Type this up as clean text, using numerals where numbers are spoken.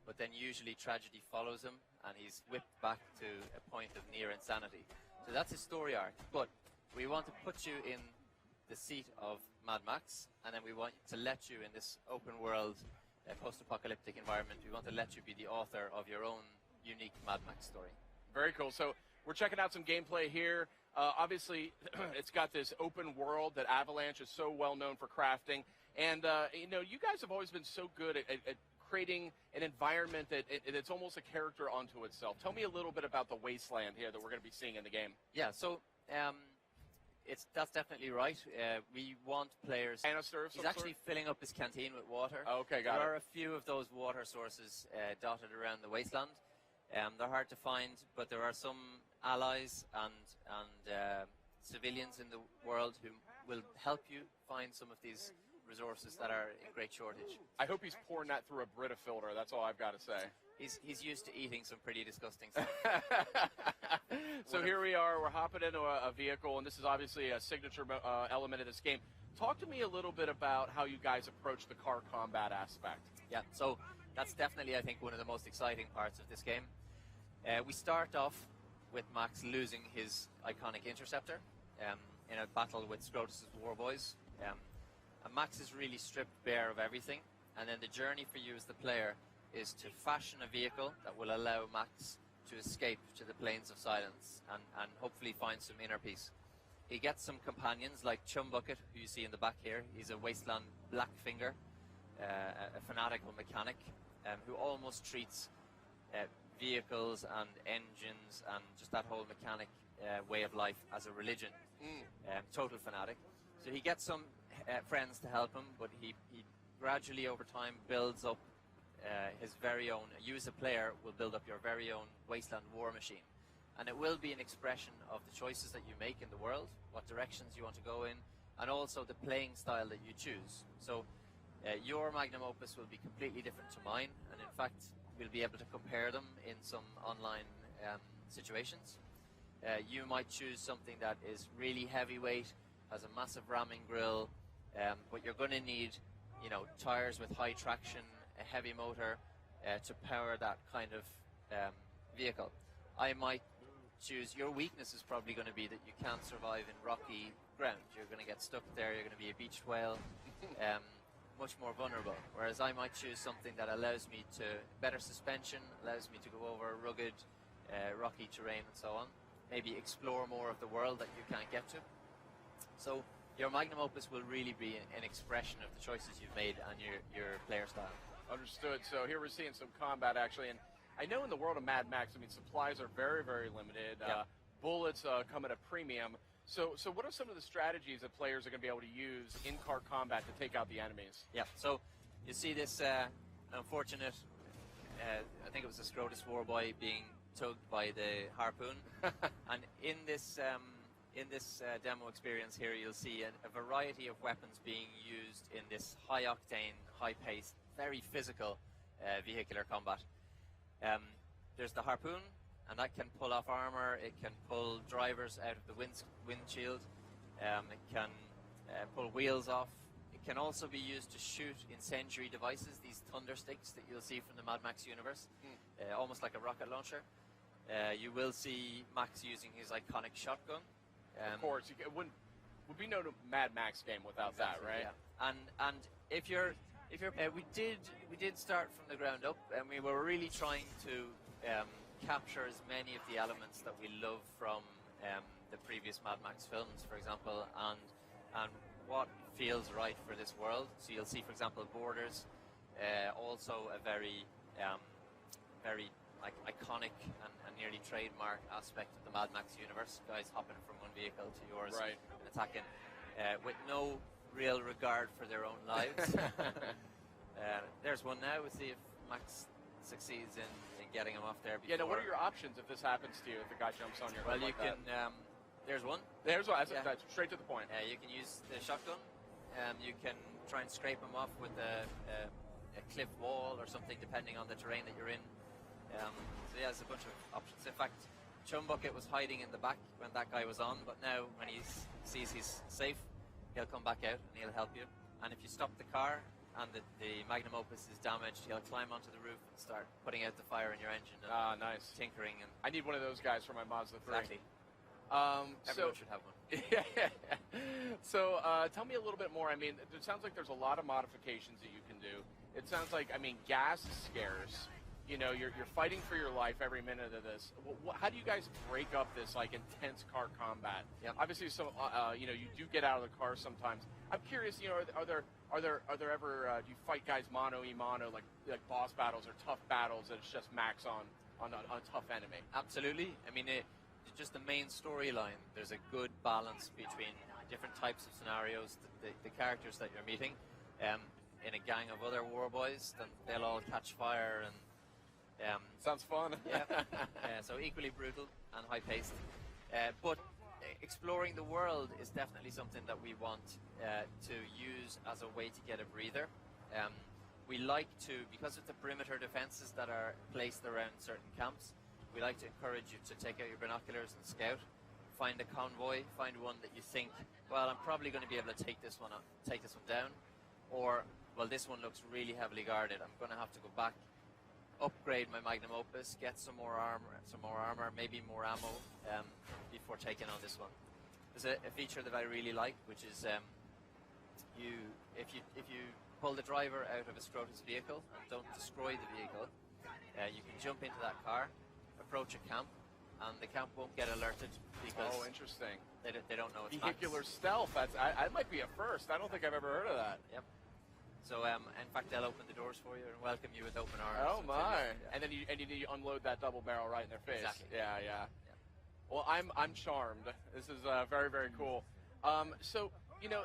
but then usually tragedy follows him, and he's whipped back to a point of near insanity. So that's his story arc. But we want to put you in the seat of Mad Max, and then we want to let you in this open world, post-apocalyptic environment. We want to let you be the author of your own unique Mad Max story. Very cool. So we're checking out some gameplay here. Obviously, it's got this open world that Avalanche is so well known for crafting. And, you know, you guys have always been so good at creating an environment that's almost a character unto itself. Tell me a little bit about the wasteland here that we're going to be seeing in the game. Yeah, so that's definitely right. We want players... Canister of some He's actually filling up his canteen with water. Okay, got it. There are a few of those water sources dotted around the wasteland. They're hard to find, but there are some allies and civilians in the world who will help you find some of these resources that are in great shortage. I hope he's pouring that through a Brita filter. That's all I've got to say. He's used to eating some pretty disgusting stuff. So here we are. We're hopping into a vehicle, and this is obviously a signature element of this game. Talk to me a little bit about how you guys approach the car combat aspect. Yeah, so that's definitely, I think, one of the most exciting parts of this game. We start off with Max losing his iconic interceptor in a battle with Scrotus' Warboys. And Max is really stripped bare of everything, and then the journey for you as the player is to fashion a vehicle that will allow Max to escape to the plains of silence and hopefully find some inner peace. He gets some companions like Chumbucket, who you see in the back here. He's a wasteland Blackfinger, a fanatical mechanic who almost treats vehicles and engines and just that whole mechanic way of life as a religion. Total fanatic. So he gets some friends to help him, but he gradually over time builds up his very own, you as a player will build up your very own wasteland war machine. And it will be an expression of the choices that you make in the world, what directions you want to go in, and also the playing style that you choose. So your magnum opus will be completely different to mine, and in fact we'll be able to compare them in some online situations. You might choose something that is really heavyweight, has a massive ramming grille, but you're going to need, you know, tires with high traction, a heavy motor to power that kind of vehicle. I might choose, your weakness is probably going to be that you can't survive in rocky ground. You're going to get stuck there, you're going to be a beached whale, much more vulnerable. Whereas I might choose something that allows me to, better suspension, allows me to go over rugged, rocky terrain and so on. Maybe explore more of the world that you can't get to. So your magnum opus will really be an expression of the choices you've made and your player style. Understood. So here we're seeing some combat actually, and I know in the world of Mad Max, I mean, supplies are very, very limited. Bullets come at a premium. So what are some of the strategies that players are going to be able to use in-car combat to take out the enemies? Yeah, so you see this unfortunate, I think it was a Scrotus Warboy being tugged by the harpoon. And in this demo experience here, you'll see a variety of weapons being used in this high-octane, high-paced, very physical vehicular combat. There's the harpoon, and that can pull off armor, it can pull drivers out of the windshield, it can pull wheels off. It can also be used to shoot incendiary devices, these thunder sticks that you'll see from the Mad Max universe, almost like a rocket launcher. You will see Max using his iconic shotgun. Of course, it would be no Mad Max game without that, right? Yeah. And if you're we did start from the ground up, and we were really trying to capture as many of the elements that we love from the previous Mad Max films, for example, and what feels right for this world. So you'll see, for example, borders, also a very iconic and nearly trademark aspect of the Mad Max universe. Guys hopping from one vehicle to yours and attacking with no real regard for their own lives. There's one now. We'll see if Max succeeds in getting him off there. Yeah, now what are your options if this happens to you, if the guy jumps on your head like that? There's one. There's one. That's straight to the point. You can use the shotgun. You can try and scrape him off with a cliff wall or something, depending on the terrain that you're in. So yeah, there's a bunch of options. In fact, Chumbucket was hiding in the back when that guy was on, but now when he sees he's safe, he'll come back out and he'll help you. And if you stop the car and the magnum opus is damaged, he'll climb onto the roof and start putting out the fire in your engine. And nice. Tinkering. And I need one of those guys for my Mazda 3. Exactly. Everyone should have one. Yeah. So tell me a little bit more. I mean, it sounds like there's a lot of modifications that you can do. It sounds like, I mean, gas is scarce. You know, you're fighting for your life every minute of this. How do you guys break up this like intense car combat? Yep. Obviously, so you know, you do get out of the car sometimes. I'm curious, you know, are there ever do you fight guys mano a mano like boss battles or tough battles that it's just max on a tough enemy? Absolutely. I mean, just the main storyline. There's a good balance between different types of scenarios, the characters that you're meeting. In a gang of other war boys, then they'll all catch fire and. Sounds fun. Yeah. So equally brutal and high-paced. But exploring the world is definitely something that we want to use as a way to get a breather. We like to, because of the perimeter defenses that are placed around certain camps, we like to encourage you to take out your binoculars and scout, find a convoy, find one that you think, well, I'm probably going to be able to take this one down, or, well, this one looks really heavily guarded. I'm going to have to go back, upgrade my magnum opus, get some more armor, maybe more ammo before taking on this one. There's a feature that I really like, which is if you pull the driver out of a Scrotus vehicle and don't destroy the vehicle, you can jump into that car, approach a camp, and the camp won't get alerted because interesting. They don't know it's vehicular stealth. I might be a first. I don't think I've ever heard of that. Yep. So, in fact, they'll open the doors for you and welcome you with open arms. Oh my! And then you need to unload that double barrel right in their face. Exactly. Yeah. Well, I'm charmed. This is very, very cool. So, you know,